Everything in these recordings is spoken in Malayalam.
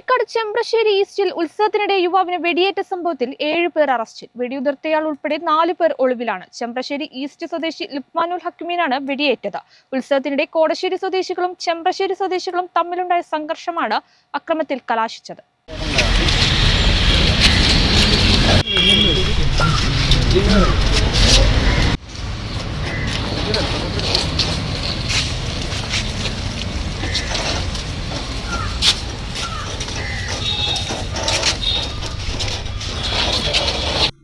പാണ്ടിക്കാട് ചെമ്പ്രശ്ശേരി ഈസ്റ്റിൽ ഉത്സവത്തിനിടെ യുവാവിന് വെടിയേറ്റ സംഭവത്തിൽ 7 പേർ അറസ്റ്റിൽ. വെടിയുതിർത്തയാൾ ഉൾപ്പെടെ 4 പേർ ഒളിവിലാണ്. ചെമ്പ്രശ്ശേരി ഈസ്റ്റ് സ്വദേശി ലുക്മാനുൽ ഹക്കീമിനാണ് വെടിയേറ്റത്. ഉത്സവത്തിനിടെ കോടശ്ശേരി സ്വദേശികളും ചെമ്പ്രശ്ശേരി സ്വദേശികളും തമ്മിലുണ്ടായ സംഘർഷമാണ് അക്രമത്തിൽ കലാശിച്ചത്.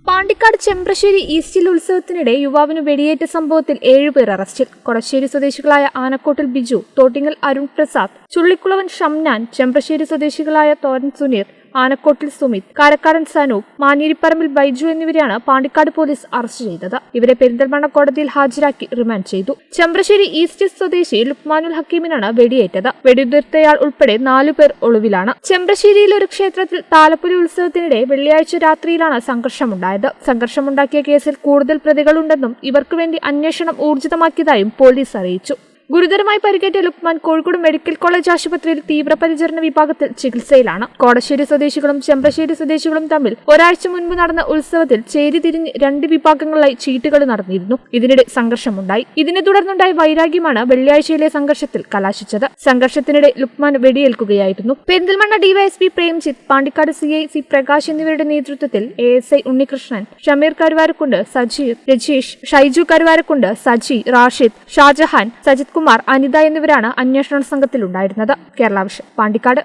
പാണ്ടിക്കാട് ചെമ്പ്രശ്ശേരി ഈസ്റ്റിൽ ഉത്സവത്തിനിടെ യുവാവിന് വെടിയേറ്റ സംഭവത്തിൽ 7 പേർ അറസ്റ്റിൽ. കൊടശ്ശേരി സ്വദേശികളായ ആനക്കോട്ടിൽ ബിജു, തോട്ടിങ്ങൽ അരുൺ പ്രസാദ്, ചുള്ളിക്കുളവൻ ഷംനാൻ, ചെമ്പ്രശ്ശേരി സ്വദേശികളായ തോരൻ സുനീർ, ആനക്കോട്ടിൽ സുമിത്, കാരക്കാടൻ സനൂപ്, മാഞ്ഞിരിപ്പറമ്പിൽ ബൈജു എന്നിവരെയാണ് പാണ്ടിക്കാട് പോലീസ് അറസ്റ്റ് ചെയ്തത്. ഇവരെ പെരിന്തൽമണ്ണ കോടതിയിൽ ഹാജരാക്കി റിമാൻഡ് ചെയ്തു. ചെമ്പ്രശ്ശേരി ഈസ്റ്റ് സ്വദേശി ലുക്മാനുൽ ഹക്കീമിനാണ് വെടിയേറ്റത്. വെടിയുതിർത്തയാൾ ഉൾപ്പെടെ 4 പേർ ഒളിവിലാണ്. ചെമ്പ്രശ്ശേരിയിലെ ഒരു ക്ഷേത്രത്തിൽ താലപ്പൊലി ഉത്സവത്തിനിടെ വെള്ളിയാഴ്ച രാത്രിയിലാണ് സംഘർഷമുണ്ടായത്. സംഘർഷമുണ്ടാക്കിയ കേസിൽ കൂടുതൽ പ്രതികളുണ്ടെന്നും ഇവർക്ക് വേണ്ടി അന്വേഷണം ഊർജിതമാക്കിയതായും പോലീസ് അറിയിച്ചു. ഗുരുതരമായി പരിക്കേറ്റ ലുക്മാൻ കോഴിക്കോട് മെഡിക്കൽ കോളേജ് ആശുപത്രിയിൽ തീവ്രപരിചരണ വിഭാഗത്തിൽ ചികിത്സയിലാണ്. കോടശ്ശേരി സ്വദേശികളും ചെമ്പ്രശ്ശേരി സ്വദേശികളും തമ്മിൽ ഒരാഴ്ച മുൻപ് നടന്ന ഉത്സവത്തിൽ ചേരി തിരിഞ്ഞ് 2 വിഭാഗങ്ങളായി ചീട്ടുകൾ നടന്നിരുന്നു. ഇതിനിടെ സംഘർഷമുണ്ടായി. ഇതിനെ തുടർന്നുണ്ടായ വൈരാഗ്യമാണ് വെള്ളിയാഴ്ചയിലെ സംഘർഷത്തിൽ കലാശിച്ചത്. സംഘർഷത്തിനിടെ ലുക്മാൻ വെടിയേൽക്കുകയായിരുന്നു. Perinthalmanna DYSP Premjith, Pandikkad CI C Prakash എന്നിവരുടെ നേതൃത്വത്തിൽ ASI ഉണ്ണികൃഷ്ണൻ, ഷമീർ കരുവാരക്കുണ്ട്, സജീർ, രജീഷ്, ഷൈജു കരുവാരക്കുണ്ട്, സജി, റാഷിദ്, ഷാജഹാൻ, സജിത് കുമാർ, അനിത എന്നിവരാണ് അന്വേഷണ സംഘത്തിലുണ്ടായിരുന്നത്. കേരള വിഷൻ, പാണ്ടിക്കാട്.